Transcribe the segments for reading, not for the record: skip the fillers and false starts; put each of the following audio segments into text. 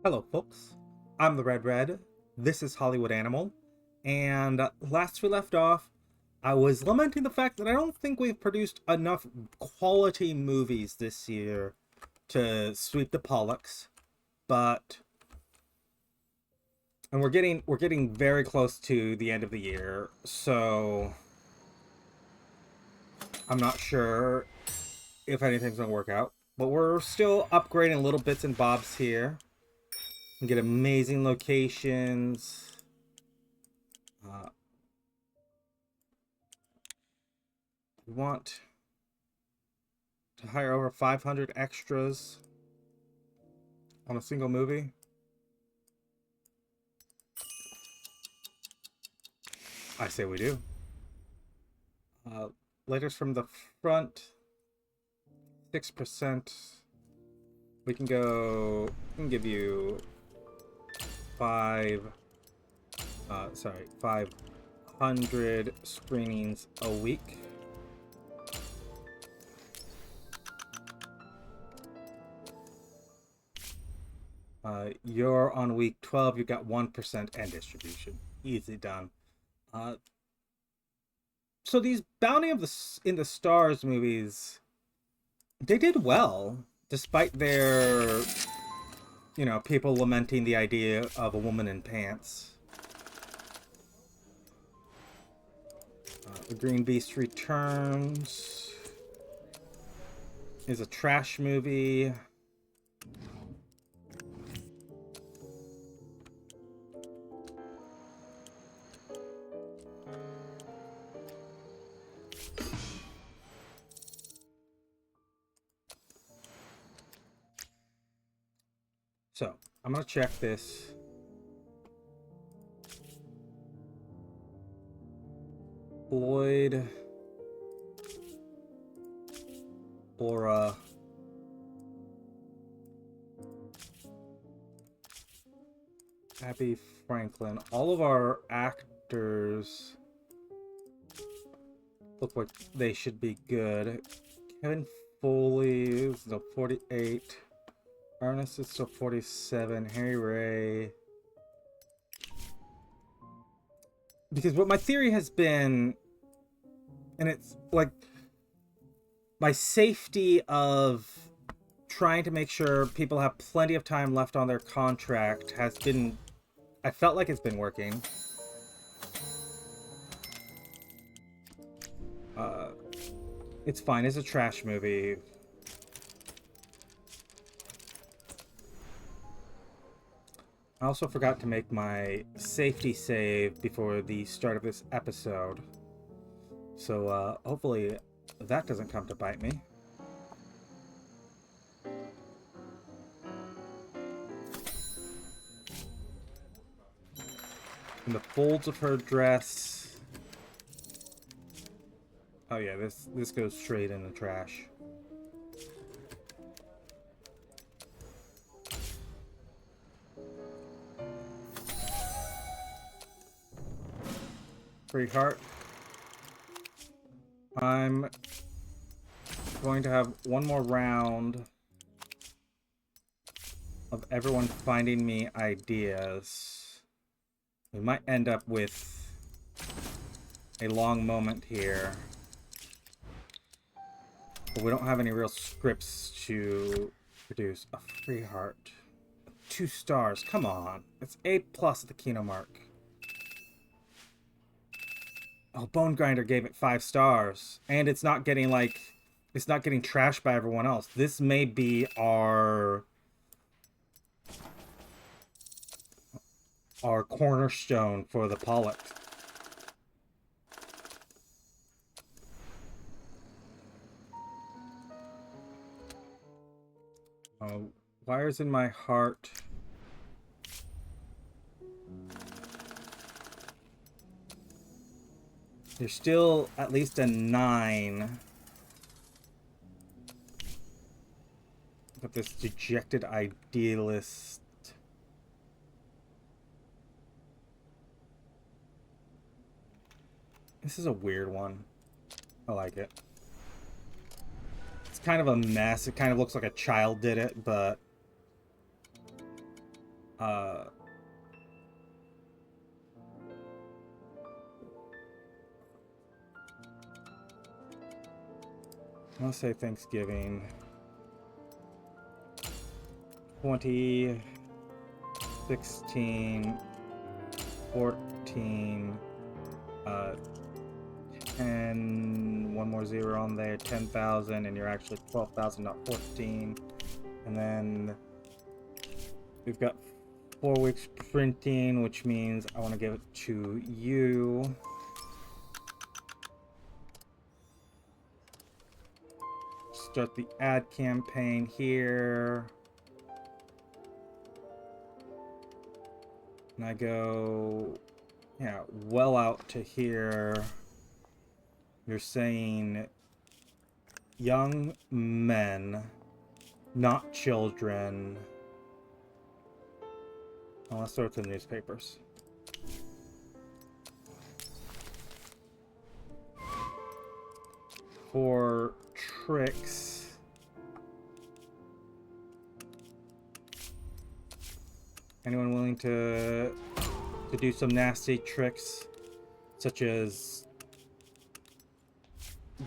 Hello, folks. I'm the Red Red. This is Hollywood Animal. And last we left off, I was lamenting the fact that I don't think we've produced enough quality movies this year to sweep the Pollux. But and we're getting very close to the end of the year, so I'm not sure if anything's gonna work out. But we're still upgrading little bits and bobs here. And get amazing locations. Uh, we want to hire over 500 extras on a single movie. I say we do. Uh, Letters from the front, 6%. We can go. We can give you 500 screenings a week. You're on week 12. You got 1% and distribution. Easy done. Uh, so these Bounty of the in the Stars movies, they did well, despite their, people lamenting the idea of a woman in pants. The Green Beast Returns is a trash movie. So, I'm going to check this. Floyd. Aura. Abby Franklin. All of our actors look like they should be good. Kevin Foley is still 48. Ernest is still 47. Harry Ray. Because what my theory has been, and it's like my safety of trying to make sure people have plenty of time left on their contract has been, I felt like it's been working. It's fine. It's a trash movie. I also forgot to make my safety save before the start of this episode. So hopefully that doesn't come to bite me. In the folds of her dress. Oh yeah, this goes straight in the trash. Free heart. I'm going to have one more round of everyone finding me ideas. We might end up with a long moment here. But we don't have any real scripts to produce. A free heart. 2 stars. Come on. It's A+ at the Kino mark. Oh, Bone Grinder gave it 5 stars. And it's not getting it's not getting trashed by everyone else. This may be our cornerstone for the Pollock. Wires in my heart. There's still at least a 9. But this dejected idealist. This is a weird one. I like it. It's kind of a mess. It kind of looks like a child did it, but I'll say Thanksgiving. 2016, 14, 10, one more zero on there, 10,000, and you're actually 12,000, not 14. And then we've got 4 weeks printing, which means I want to give it to you. Start the ad campaign here. And I go, yeah, well out to here. You're saying young men, not children. I want to start with the newspapers. For tricks, anyone willing to do some nasty tricks, such as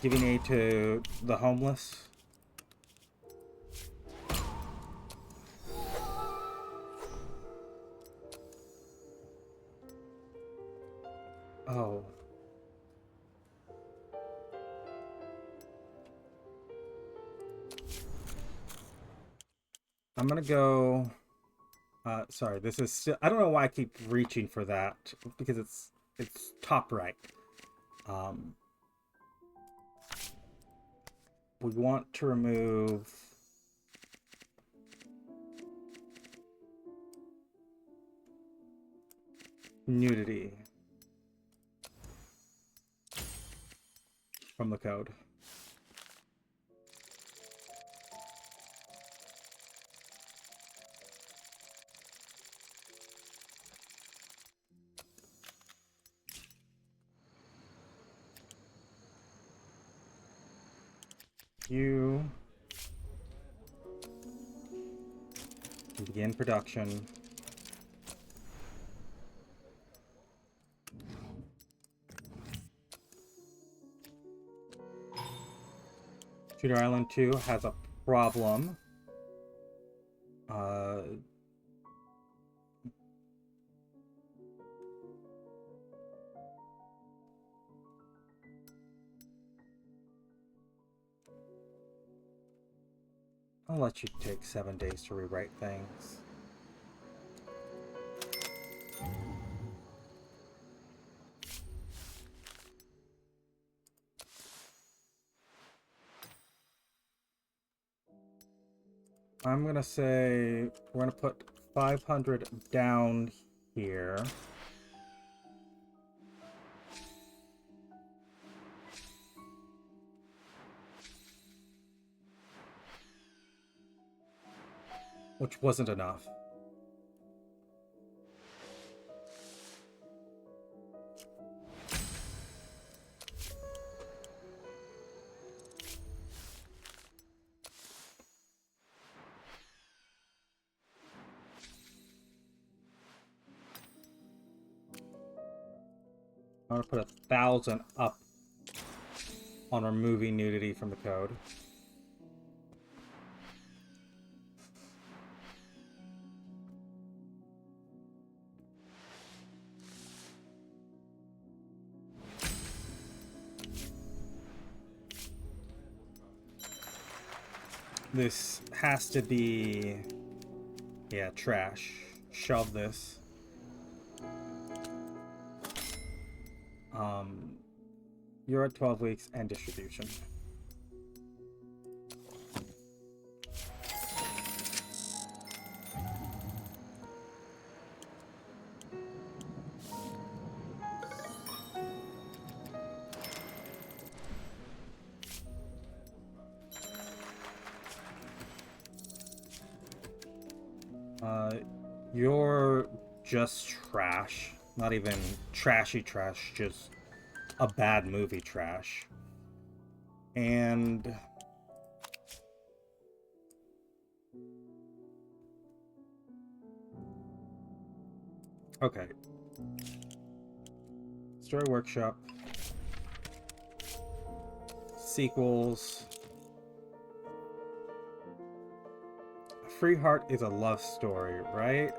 giving aid to the homeless? Oh. I'm gonna go... sorry, this is still... I don't know why I keep reaching for that, because it's top right. We want to remove... nudity from the code. You begin production. Shooter Island 2 has a problem. I'll let you take 7 days to rewrite things. I'm gonna say we're gonna put 500 down here. Which wasn't enough. I'm gonna put 1,000 up on removing nudity from the code. This has to be... yeah, trash. Shove this. You're at 12 weeks and distribution. You're just trash. Not even trashy trash, just a bad movie trash. And Okay. Story Workshop. Sequels. Free Heart is a love story, right?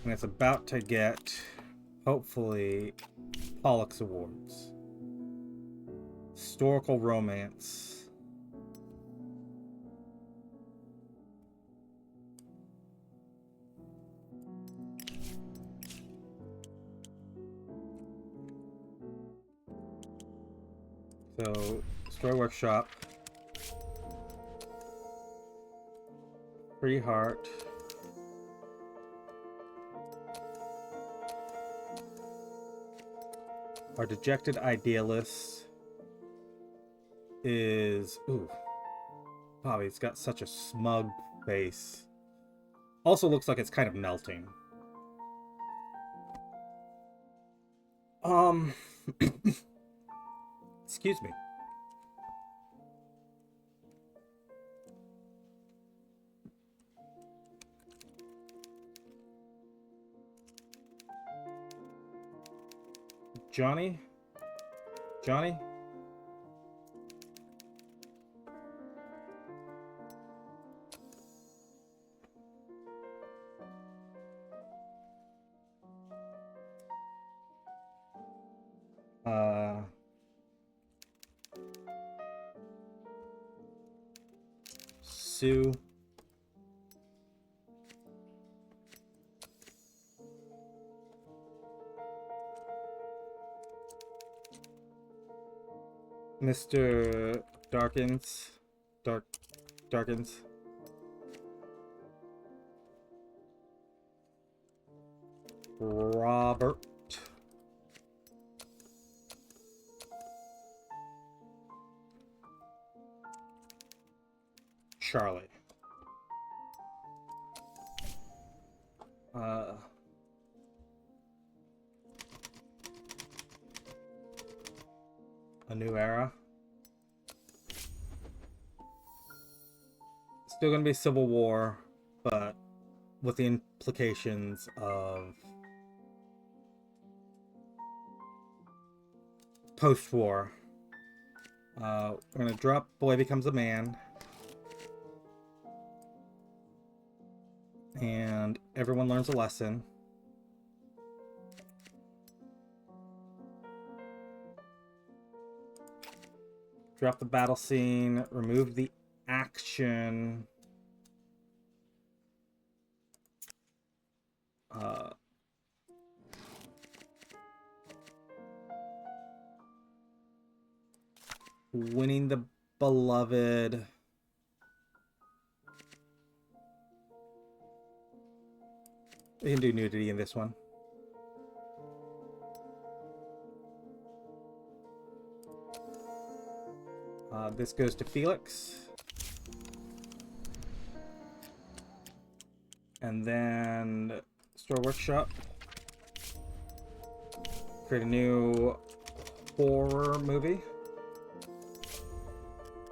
And it's about to get, hopefully, Pollux Awards. Historical romance. So, Story Workshop. Free Heart. Our Dejected Idealist is... Ooh. Bobby, it's got such a smug face. Also looks like it's kind of melting. Excuse me. Johnny? Johnny? Sue. Mr. Darkins. Darkins. Robert. Charlie. A New Era. Still gonna be Civil War, but with the implications of post-war. We're gonna drop Boy Becomes a Man. And Everyone Learns a Lesson. Drop the battle scene. Remove the action. Winning the Beloved. We can do nudity in this one. This goes to Felix. And then Store Workshop. Create a new horror movie.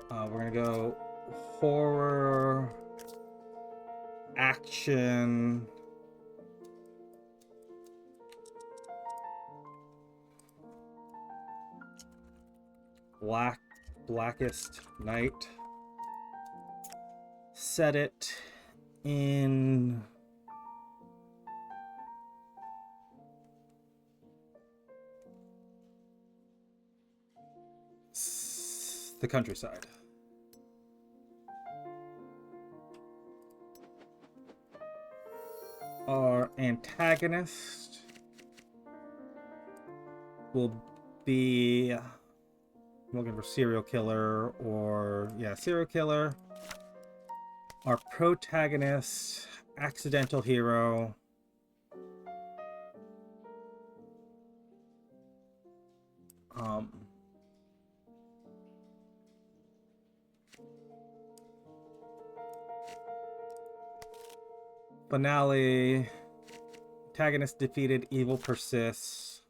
We're gonna go horror, action, Blackest Night. Set it in the countryside. Our antagonist will be looking for serial killer or serial killer. Our protagonist, accidental hero. Finale. Antagonist defeated, evil persists.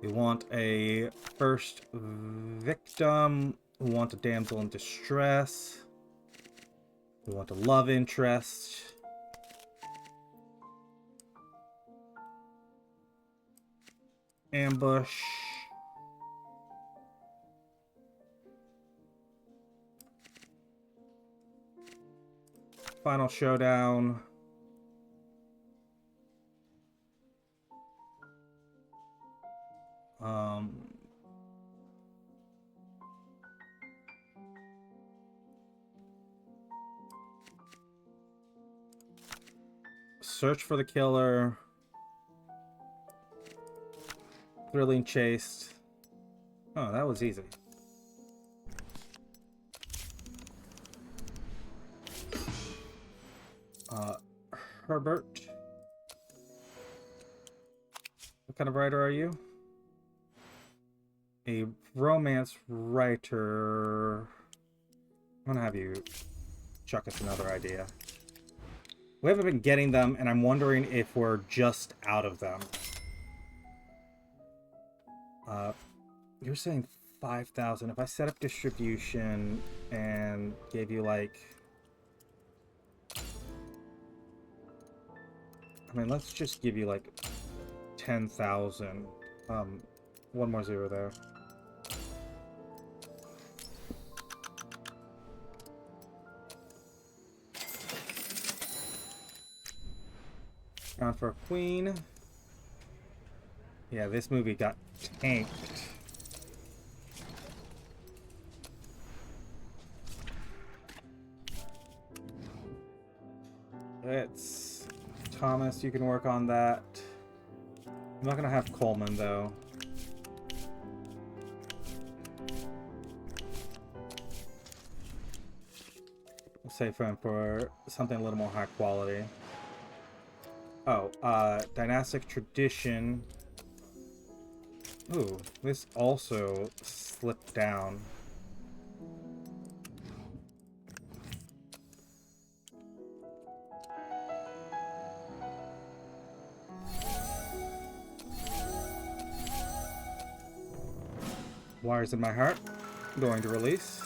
We want a first victim. We want a damsel in distress. We want a love interest. Ambush. Final showdown. Search for the killer. Thrilling chase. Oh, that was easy. Herbert. What kind of writer are you? A romance writer. I'm gonna have you chuck us another idea. We haven't been getting them, and I'm wondering if we're just out of them. You're saying 5,000. If I set up distribution and gave you like... I mean, let's just give you like 10,000. One more zero there. Gone for a queen. Yeah, this movie got tanked. It's Thomas, you can work on that. I'm not gonna have Coleman though. I'll save him for something a little more high quality. Oh, dynastic tradition. Ooh, this also slipped down. Wires in my heart. Going to release.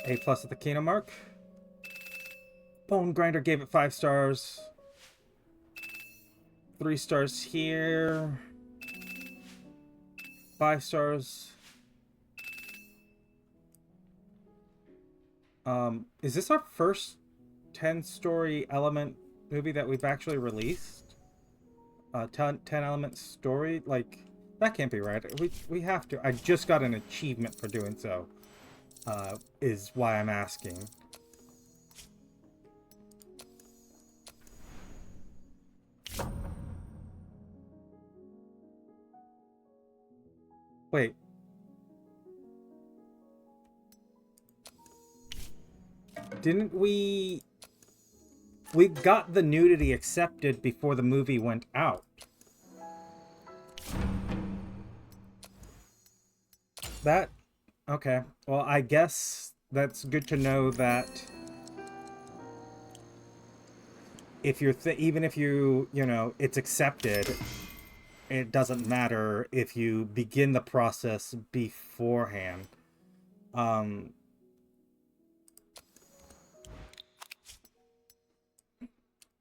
A+ at the Kino mark. Bone Grinder gave it 5 stars. 3 stars here. 5 stars. Is this our first 10-story element movie that we've actually released? 10 element story? Like, that can't be right. We have to. I just got an achievement for doing so. Is why I'm asking. Wait. Didn't we... We got the nudity accepted before the movie went out. That... Okay. Well, I guess that's good to know that if you're... even if you know, it's accepted, it doesn't matter if you begin the process beforehand.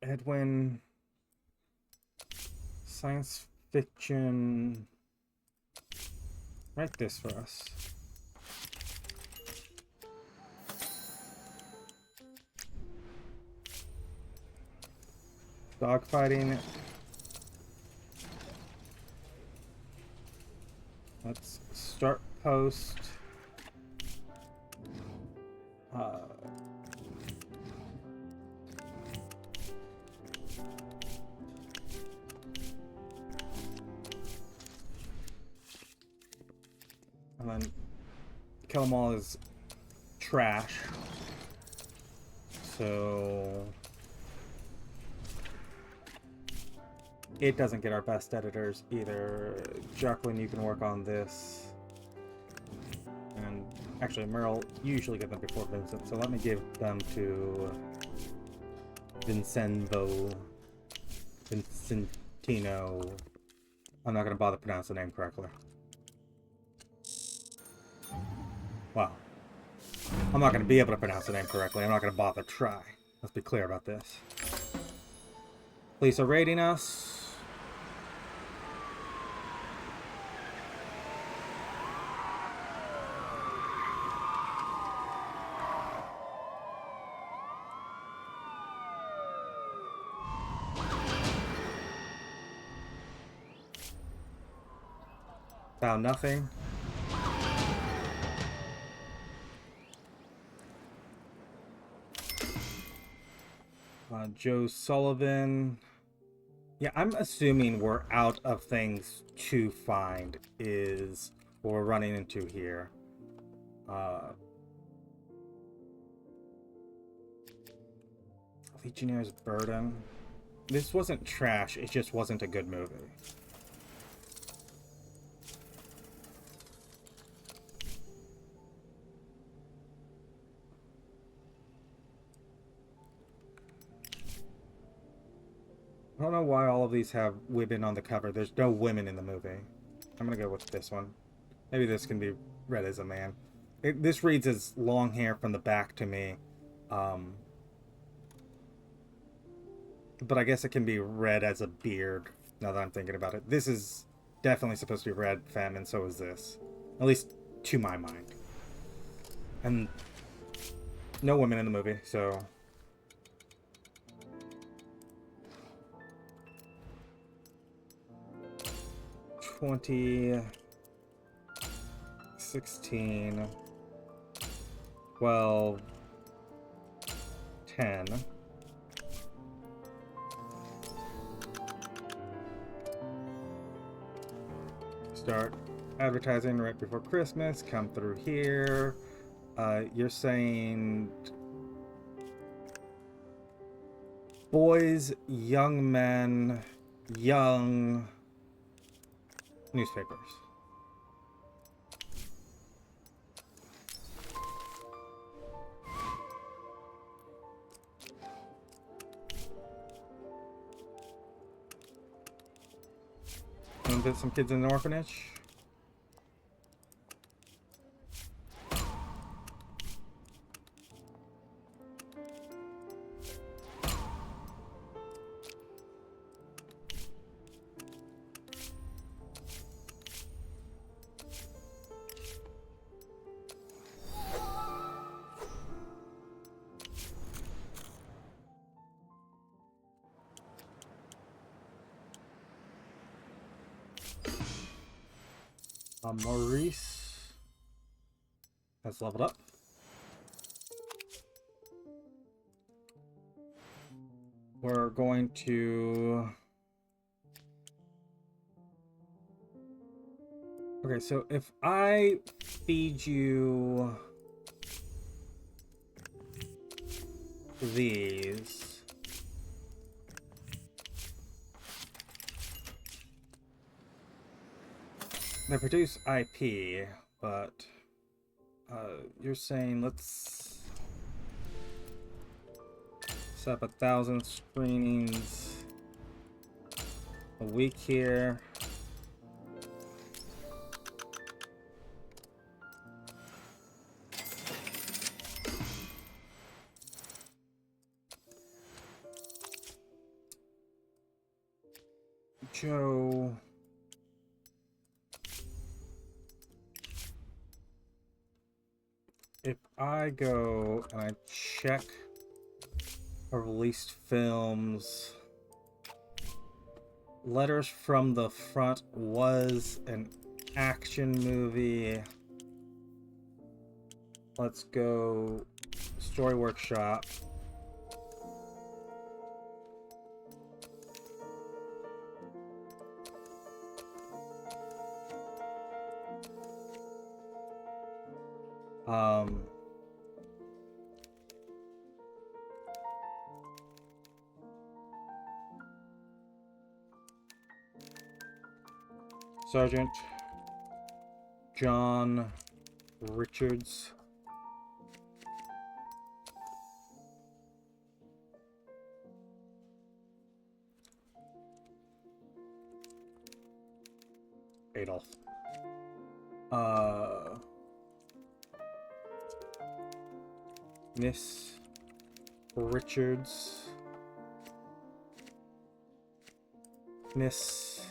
Edwin, science fiction, write this for us. Dogfighting. Let's start post. And then Kill 'Em All is trash. So it doesn't get our best editors either. Jacqueline, you can work on this. And actually, Merle usually get them before Vincent, so let me give them to Vincentino. I'm not going to bother pronouncing the name correctly. Wow. I'm not going to be able to pronounce the name correctly. I'm not going to bother to try. Let's be clear about this. Police are raiding us. Found nothing. Joe Sullivan. Yeah, I'm assuming we're out of things to find is what we're running into here. Legionnaire's Burden. This wasn't trash, it just wasn't a good movie. I don't know why all of these have women on the cover. There's no women in the movie. I'm gonna go with this one. Maybe this can be read as a man. This reads as long hair from the back to me. But I guess it can be read as a beard, now that I'm thinking about it. This is definitely supposed to be red femme, and so is this. At least to my mind. And no women in the movie, so... 16, 12, 10. Start advertising right before Christmas. Come through here. You're saying boys, young men, young newspapers. And visit some kids in an orphanage. Maurice has leveled up. We're going to... Okay, so if I feed you these... They produce IP, but you're saying let's set up 1,000 screenings a week here. Joe... If I go and I check our released films, Letters from the Front was an action movie. Let's go Story Workshop. Sergeant John Richards. Adolf. Miss Richards. Miss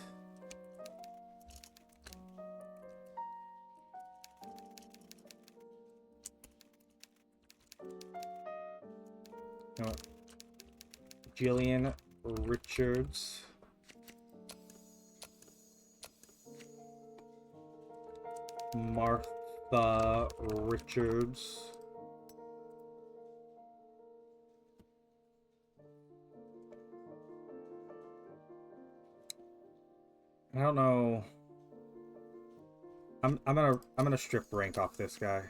no. Jillian Richards. Martha Richards. I don't know. I'm gonna strip rank off this guy.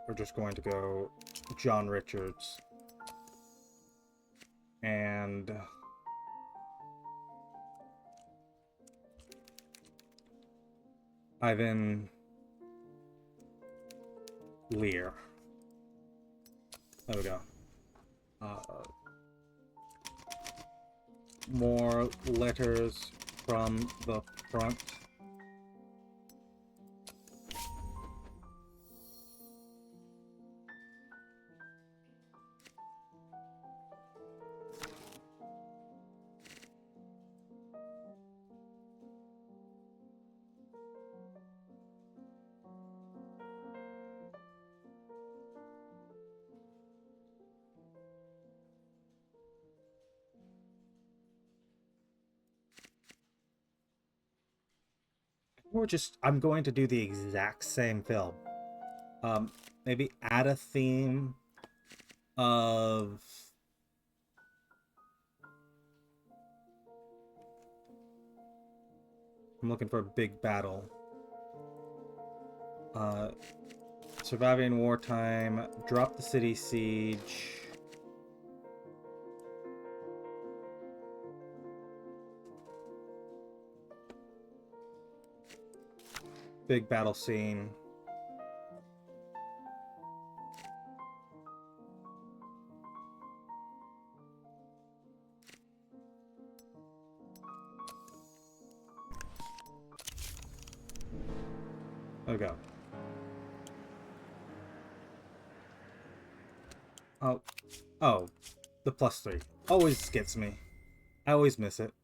We're just going to go John Richards and Ivan Lear. There we go. More letters from the front. I'm going to do the exact same film. Maybe add a theme of I'm looking for a big battle. Surviving wartime, drop the city siege. Big battle scene. There we go. Oh, the +3 always gets me. I always miss it.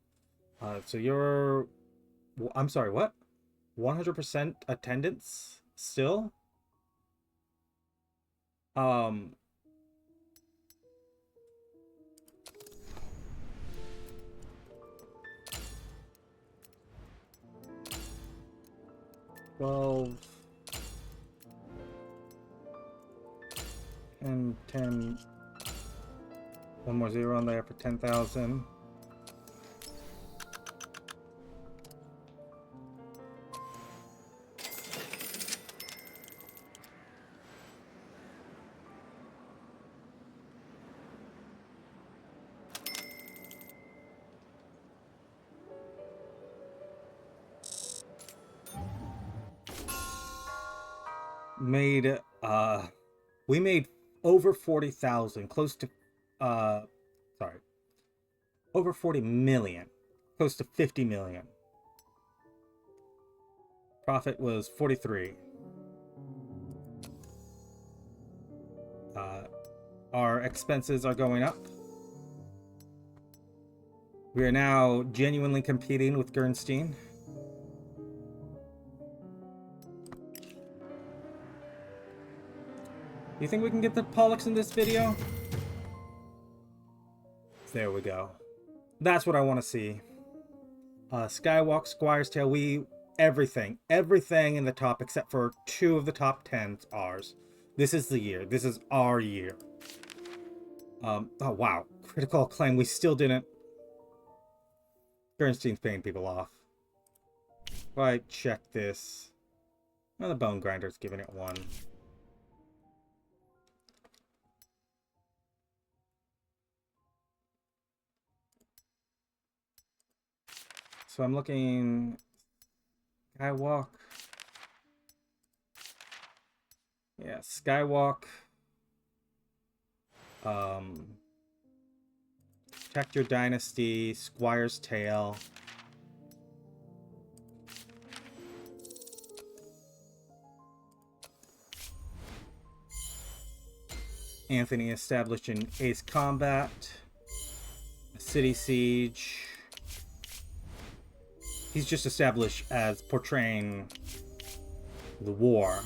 So you're, I'm sorry, what? 100% attendance still? Well, and 10. One more zero on there for 10,000. We made over 40,000, close to sorry, over 40 million, close to 50 million. Profit was 43. Our expenses are going up. We are now genuinely competing with Gernstein. You think we can get the Pollux in this video? There we go. That's what I want to see. Skywalk, Squire's Tale, everything in the top except for 2 of the top 10's ours. This is the year. This is our year. Oh wow, critical acclaim. We still didn't. Bernstein's paying people off. If I check this, well, the Bone Grinder's giving it 1. So I'm looking. Skywalk. Yeah, Skywalk. Protect Your Dynasty, Squire's Tale. Anthony established in Ace Combat. City Siege. He's just established as portraying the war.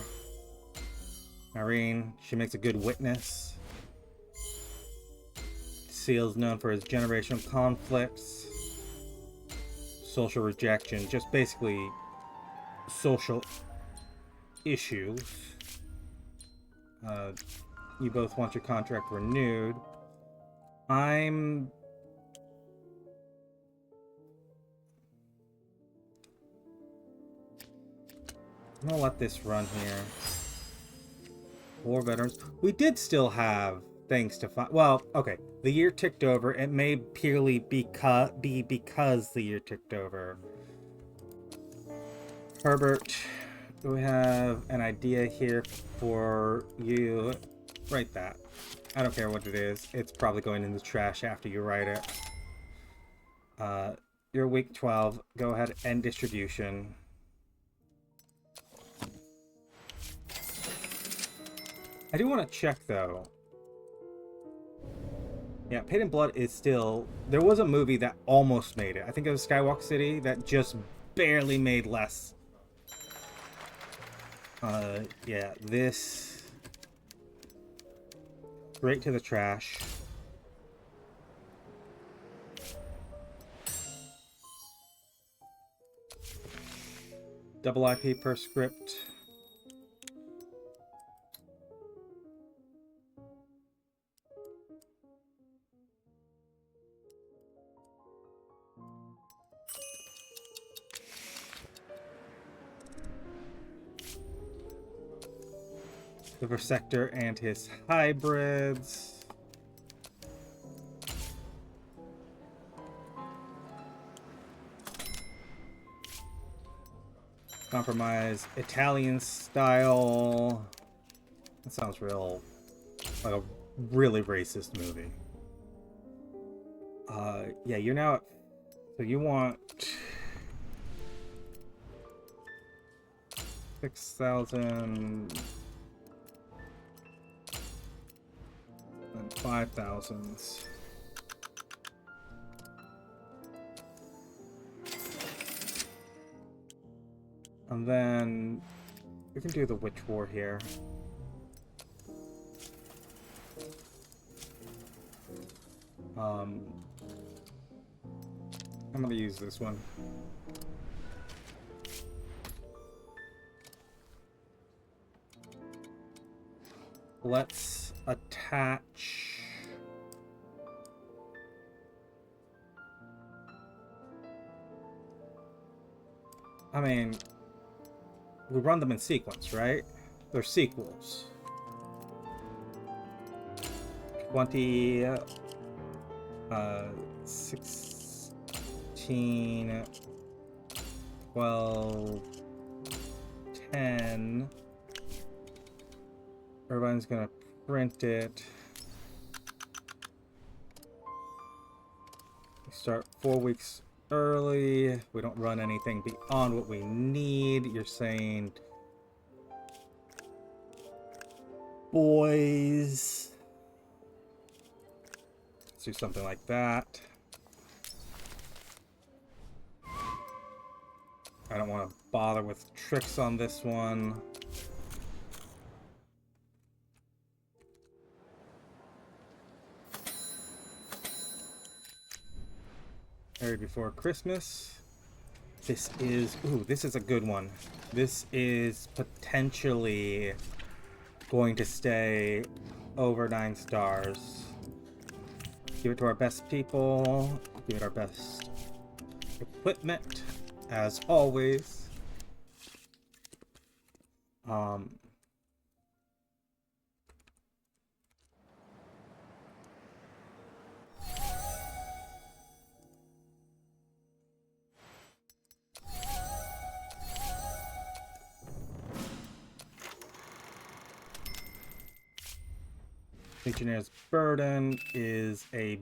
Irene, she makes a good witness. Seal's known for his generational conflicts. Social rejection, just basically social issues. You both want your contract renewed. I'm gonna let this run here. War veterans. We did still have things to find. Well, okay. The year ticked over. It may purely be because the year ticked over. Herbert, we have an idea here for you. Write that. I don't care what it is. It's probably going in the trash after you write it. You're week 12. Go ahead, end distribution. I do want to check, though. Yeah, Pain and Blood is still... There was a movie that almost made it. I think it was Skywalk City that just barely made less. Yeah, this... Straight to the trash. Double IP per script. The Versector and his hybrids. Compromise Italian style. That sounds real, like a really racist movie. Yeah, you're now at, so you want 6,000 and 5,000s. And then we can do the Witch War here. I'm gonna use this one. Let's attach... I mean, we run them in sequence, right? They're sequels. 20, 16, 12, 10. Everyone's gonna print it. We start 4 weeks early. We don't run anything beyond what we need. You're saying boys. Let's do something like that. I don't want to bother with tricks on this one. Married Before Christmas. This is... Ooh, this is a good one. This is potentially going to stay over 9 stars. Give it to our best people. Give it our best equipment, as always. Legionnaires' Burden is a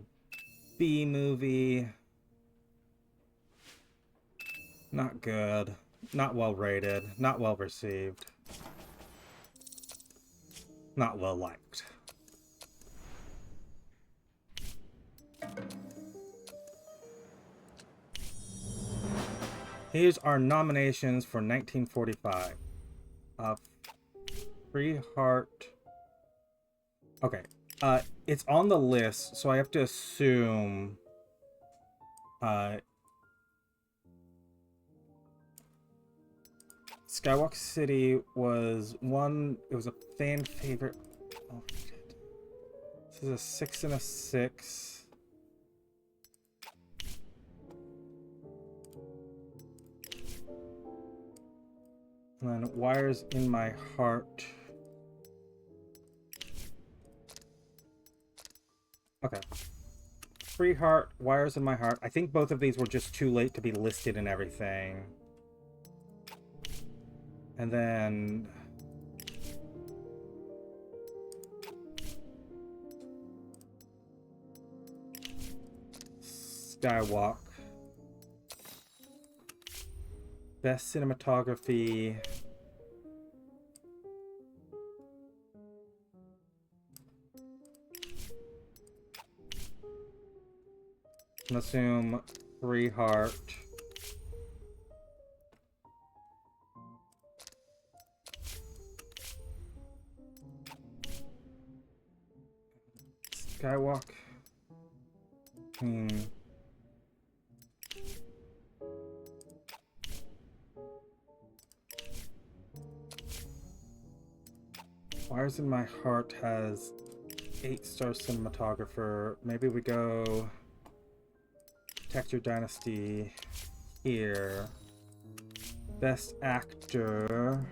B movie. Not good. Not well rated. Not well received. Not well liked. Here's our nominations for 1945. Free Heart. Okay. It's on the list, so I have to assume Skywalk City was one. It was a fan favorite. Oh shit! This is a 6 and a 6. And then Wires in My Heart. Okay. Free Heart, Wires in My Heart. I think both of these were just too late to be listed and everything. And then Skywalk. Best cinematography. I'm assume Free Heart. Skywalk. Wires in My Heart has 8-star cinematographer. Maybe we go Texture Dynasty here. Best Actor.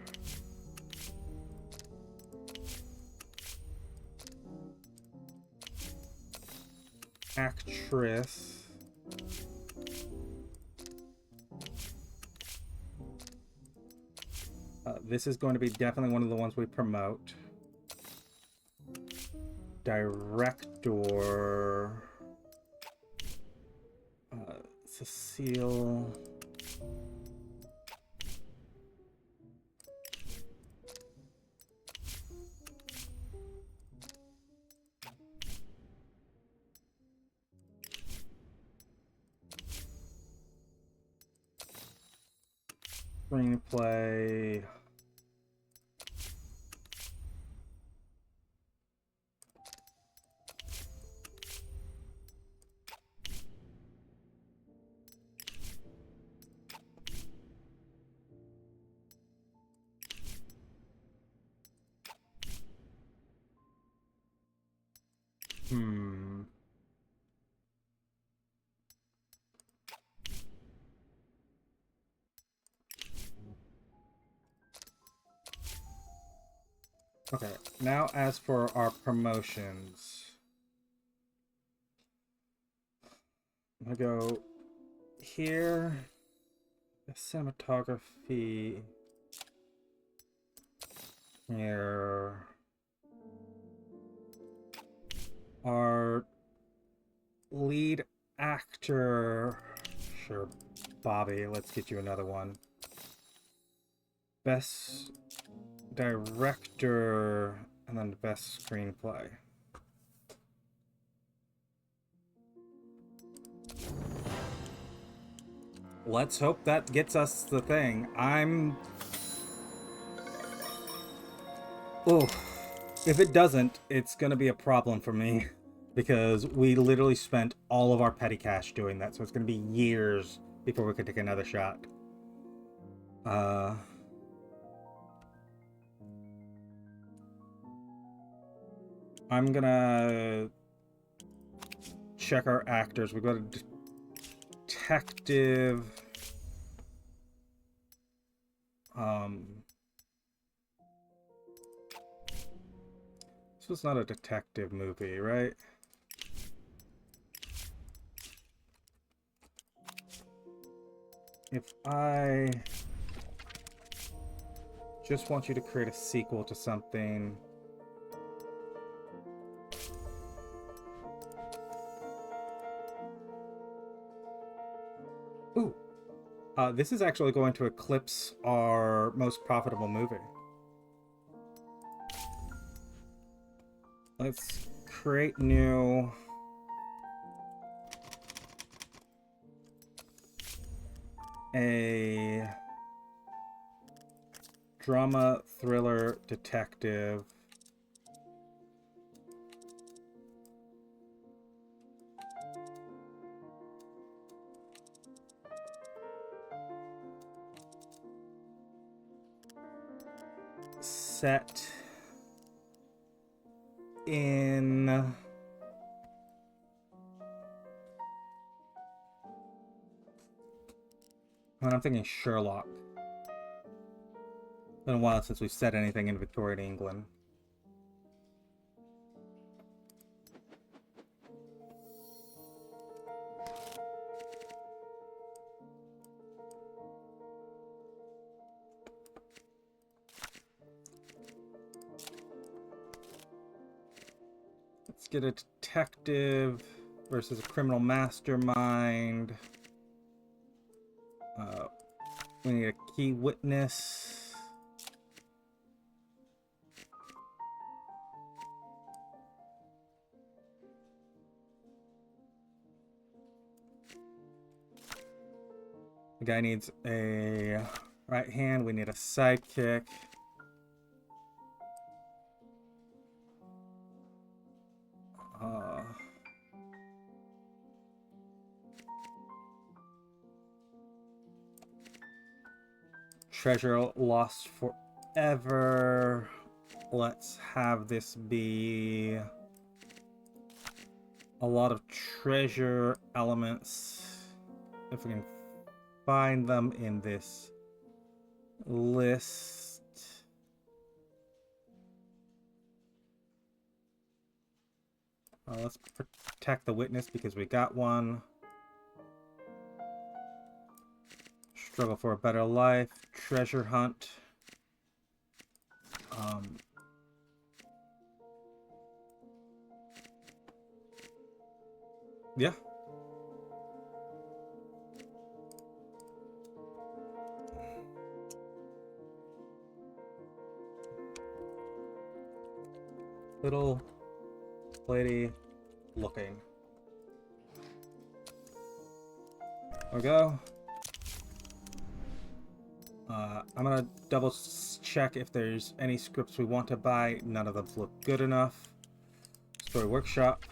Actress. This is going to be definitely one of the ones we promote. Director. Cecile. Screenplay. Okay, now as for our promotions. I'm gonna go here. The cinematography. Here. Our lead actor. Sure, Bobby, let's get you another one. Best director, and then best screenplay. Let's hope that gets us the thing. Oh, if it doesn't, it's gonna be a problem for me. Because we literally spent all of our petty cash doing that, so it's gonna be years before we can take another shot. I'm gonna check our actors. We got a detective. This was not a detective movie, right? If I just want you to create a sequel to something. Ooh. This is actually going to eclipse our most profitable movie. Let's create new. A drama, thriller, detective. set in I'm thinking Sherlock. It's been a while since we've said anything in Victorian England. Let's get a detective versus a criminal mastermind. We need a key witness. The guy needs a right hand. We need a sidekick. Treasure lost forever. Let's have this be a lot of treasure elements, if we can find them in this list. Let's protect the witness because we got one. Struggle for a better life. Treasure hunt. Yeah. Little lady looking. There we go. I'm gonna double check if there's any scripts we want to buy. None of them look good enough. Story workshop.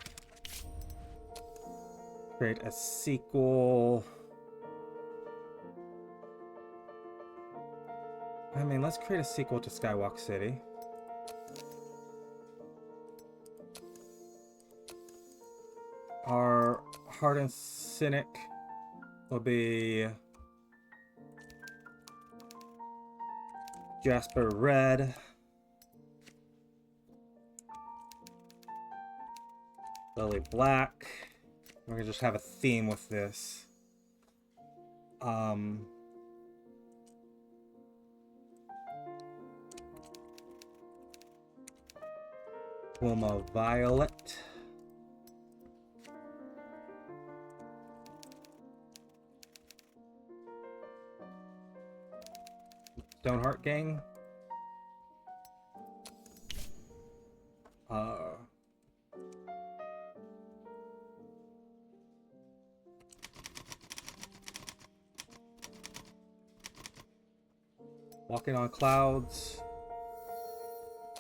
Create a sequel. I mean, let's create a sequel to Skywalk City. Our hardened cynic will be Jasper Red. Lily Black. We're gonna just have a theme with this. Wilma Violet. Stoneheart Gang. Walking on Clouds.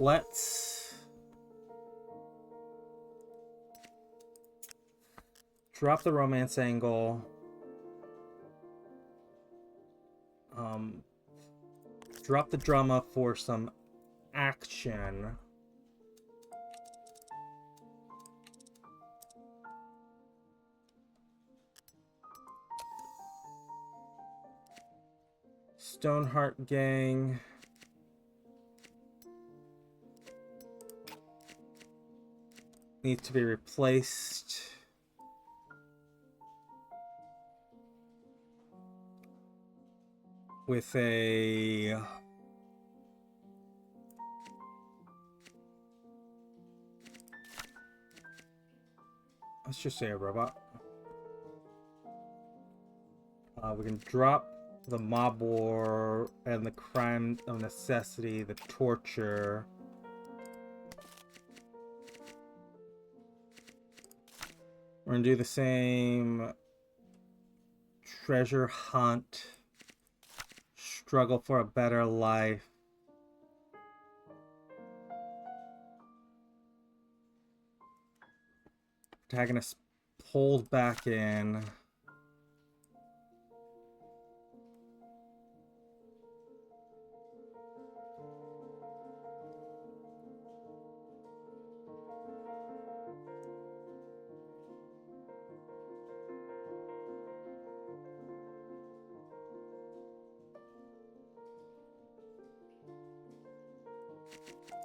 Let's drop the romance angle. Drop the drama for some action. Stoneheart Gang. Needs to be replaced with a let's just say a robot. We can drop the mob war and the crime of necessity, the torture. We're gonna do the same treasure hunt, struggle for a better life. Protagonist pulled back in.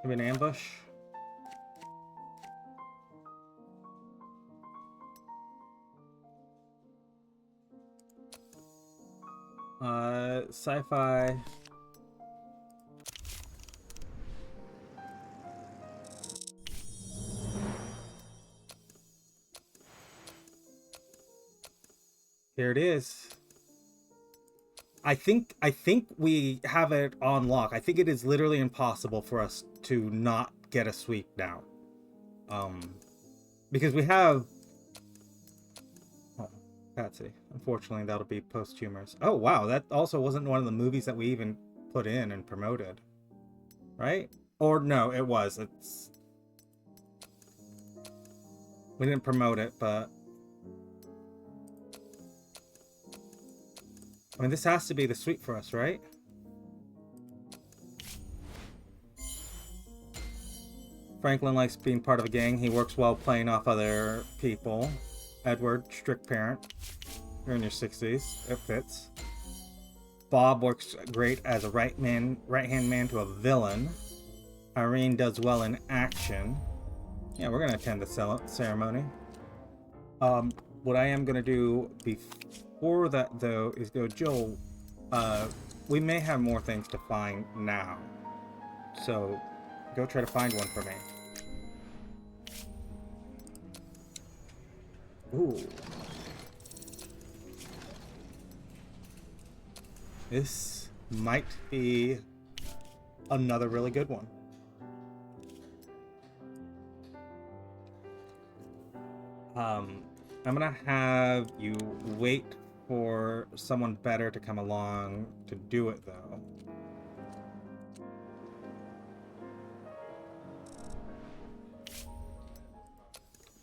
Maybe an ambush. Sci-fi. Here it is. I think we have it on lock. I think it is literally impossible for us to not get a sweep now. Because we have... Oh, Patsy. Unfortunately, that'll be posthumous. Oh, wow. That also wasn't one of the movies that we even put in and promoted. Right? Or no, it was. It's... We didn't promote it, but... I mean, this has to be the sweep for us, right? Franklin likes being part of a gang. He works well playing off other people. Edward, strict parent. You're in your 60s. It fits. Bob works great as a right-hand man to a villain. Irene does well in action. Yeah, we're gonna attend the ceremony. What I am gonna do before that, though, is go, Joel, we may have more things to find now. So, go try to find one for me. Ooh. This might be another really good one. I'm gonna have you wait for someone better to come along to do it, though.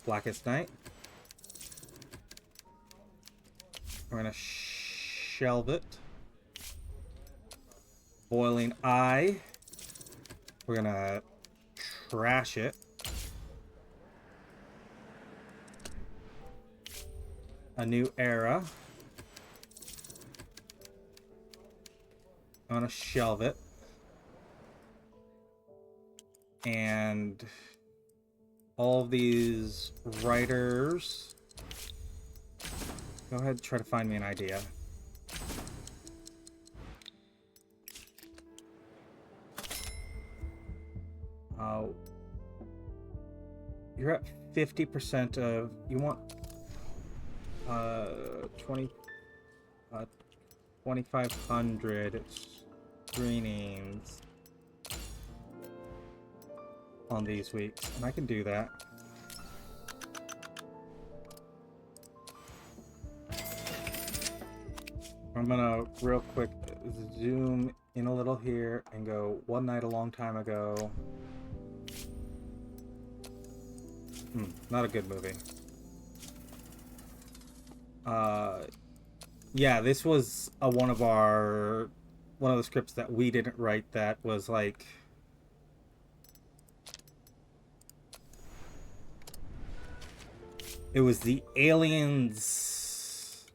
Blackest Night. We're gonna shelve it. Boiling Eye. We're gonna trash it. A New Era. I'm gonna shelve it. And all of these writers, go ahead and try to find me an idea. You're at 50% of, you want 2,500 screenings on these weeks, and I can do that. I'm gonna real quick zoom in a little here and go One Night a Long Time Ago. Not a good movie. Yeah, this was one of the scripts that we didn't write that was like, it was the aliens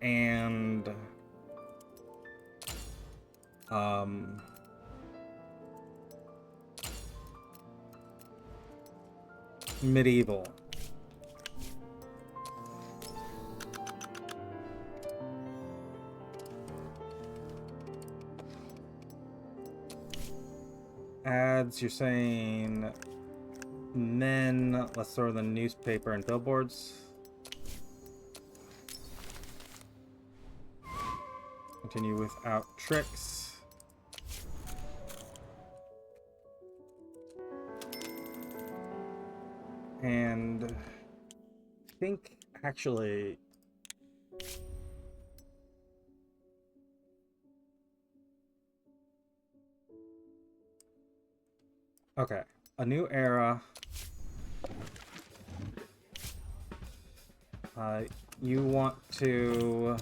and medieval. Ads, you're saying men, let's throw in the newspaper and billboards. Continue without tricks. And I think actually okay, A New Era. You want to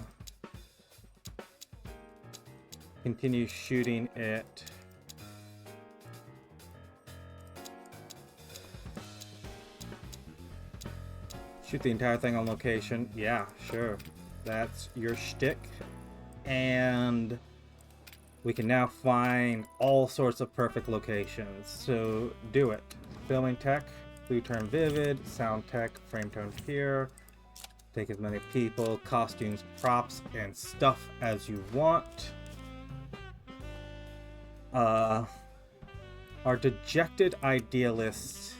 continue shooting it. Shoot the entire thing on location. Yeah, sure. That's your shtick. And we can now find all sorts of perfect locations. So do it. Filming tech, blue turn vivid, sound tech, frame tone pure. Take as many people, costumes, props, and stuff as you want. Our dejected idealist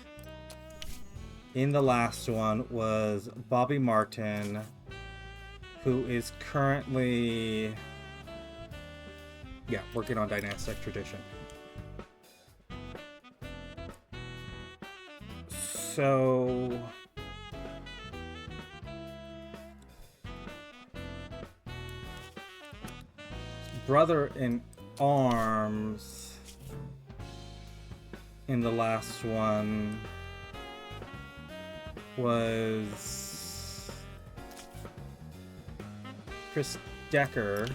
in the last one was Bobby Martin, who is currently working on Dynastic Tradition. So brother in arms in the last one was Chris Decker,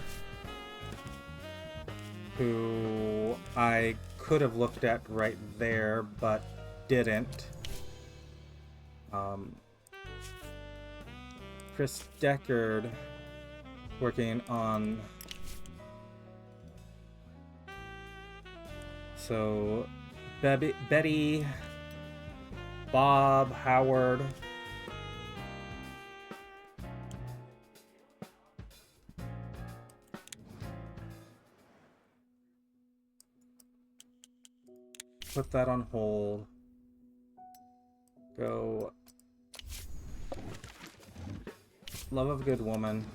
who I could have looked at right there but didn't. Chris Deckard working on, so Betty, Bob, Howard, put that on hold. Go Love of a Good Woman.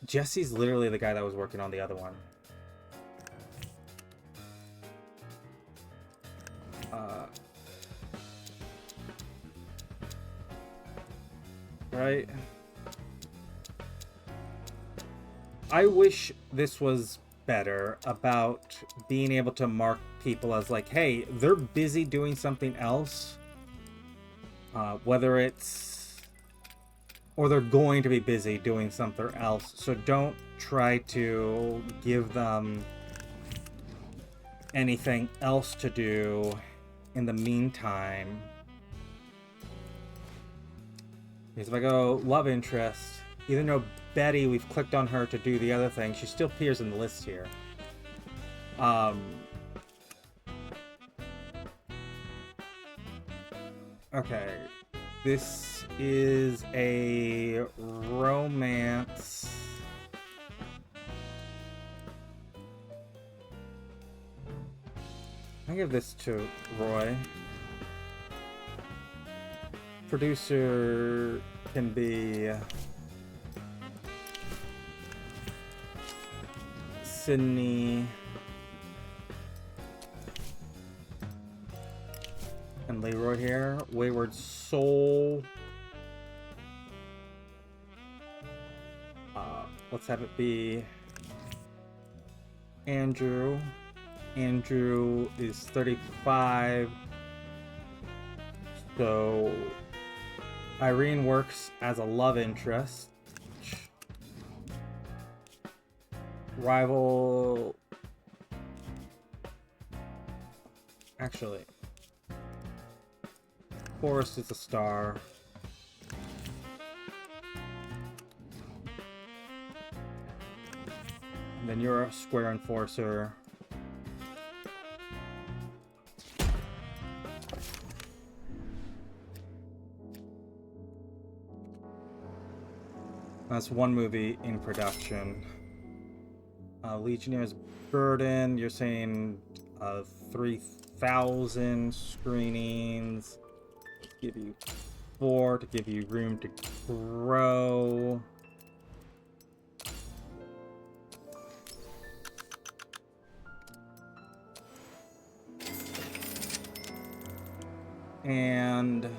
Jesse's literally the guy that was working on the other one. Right? I wish this was better about being able to mark people as like, hey, they're busy doing something else. Whether it's, or they're going to be busy doing something else. So don't try to give them anything else to do in the meantime. Because if I go love interest, even though Betty, we've clicked on her to do the other thing, she still appears in the list here. Okay, this is a romance. I give this to Roy. Producer can be Sydney and Leroy here. Wayward Soul. Let's have it be Andrew. Andrew is 35. So Irene works as a love interest. Rival. Actually, Forrest is a star. And then you're a square enforcer. That's one movie in production. Legionnaire's Burden, you're saying 3,000 screenings. Give you 4 to give you room to grow. And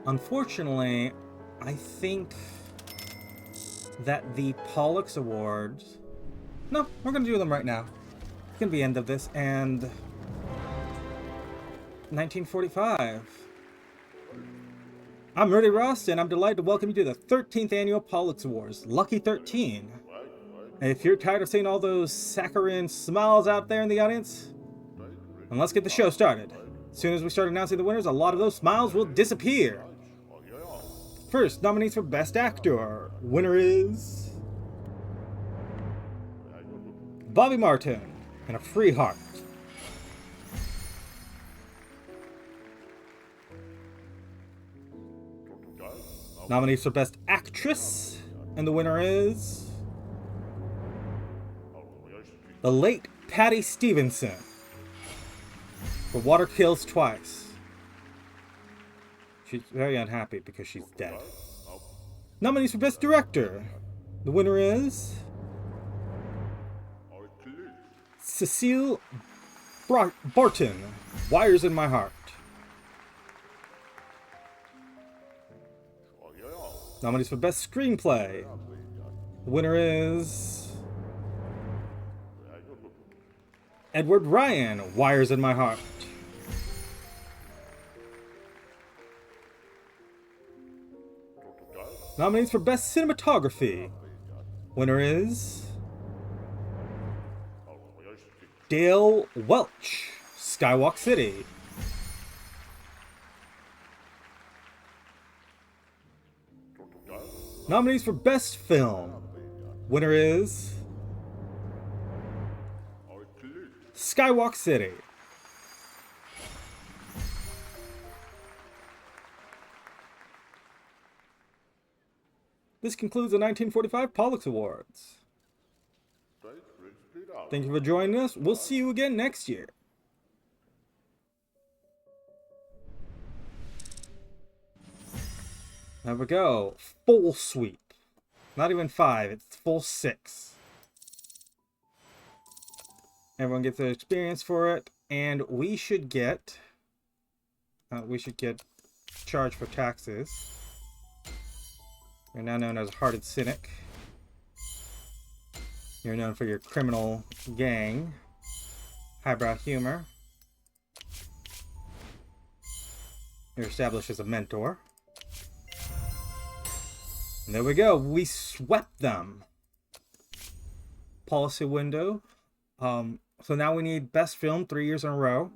unfortunately, I think that the Pollux Awards... No, we're going to do them right now. It's going to be the end of this. And 1945. I'm Rudy Ross, and I'm delighted to welcome you to the 13th Annual Pollux Awards. Lucky 13. If you're tired of seeing all those saccharine smiles out there in the audience, then let's get the show started. As soon as we start announcing the winners, a lot of those smiles will disappear. First, nominees for Best Actor. Winner is Bobby Martin, and A Free Heart. Nominees for Best Actress, and the winner is the late Patty Stevenson for Water Kills Twice. She's very unhappy because she's dead. Nominees for Best Director, the winner is Cecile Barton, Wires in My Heart. Nominees for Best Screenplay. The winner is Edward Ryan, Wires in My Heart. Nominees for Best Cinematography. Winner is Dale Welch, Skywalk City. Nominees for Best Film. Winner is Skywalk City. This concludes the 1945 Pollux Awards. Thank you for joining us. We'll see you again next year. There we go. Full sweep. Not even 5, it's full 6. Everyone gets an experience for it, and we should get charged for taxes. You're now known as Hearted Cynic. You're known for your criminal gang, highbrow humor. You're established as a mentor. And there we go. We swept them. Policy window. So now we need Best Film 3 years in a row.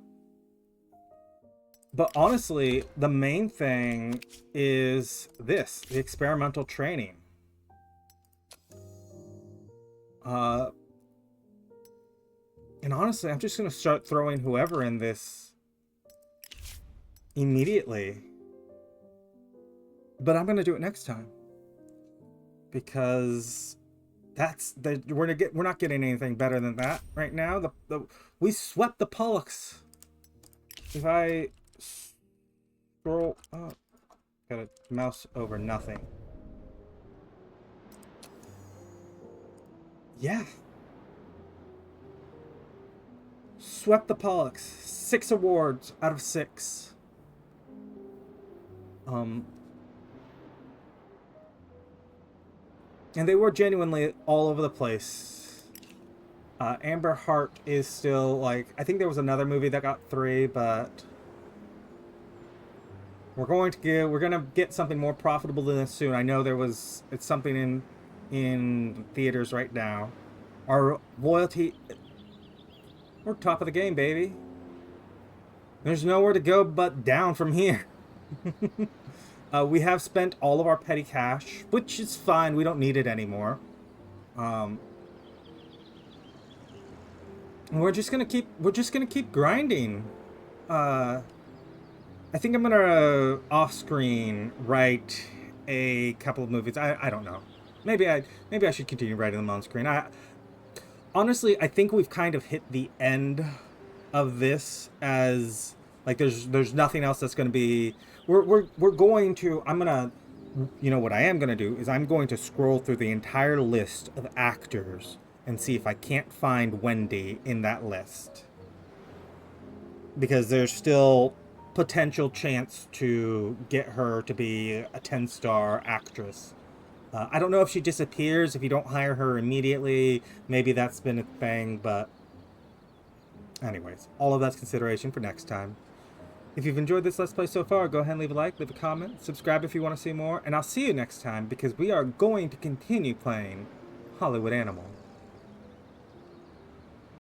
But honestly, the main thing is this, the experimental training. And honestly, I'm just going to start throwing whoever in this immediately. But I'm going to do it next time. Because we're not getting anything better than that right now. We swept the Pollux. If I scroll up, got a mouse over nothing. Yeah. Swept the Pollux. 6 awards out of 6. And they were genuinely all over the place. Amber Heart is still, like, I think there was another movie that got 3, but we're gonna get something more profitable than this soon. I know it's something in theaters right now. Our loyalty, we're top of the game, baby. There's nowhere to go but down from here. We have spent all of our petty cash, which is fine. We don't need it anymore. We're just gonna keep grinding. I think I'm gonna off screen write a couple of movies. I don't know. Maybe I should continue writing them on screen. Honestly, I think we've kind of hit the end of this, as like there's nothing else that's gonna be. We're going to. What I am gonna do is I'm going to scroll through the entire list of actors and see if I can't find Wendy in that list, because there's still potential chance to get her to be a 10-star actress. I don't know if she disappears if you don't hire her immediately. Maybe that's been a thing, but anyways, all of that's consideration for next time. If you've enjoyed this Let's Play so far, go ahead and leave a like, leave a comment, subscribe if you want to see more, and I'll see you next time, because we are going to continue playing Hollywood Animal.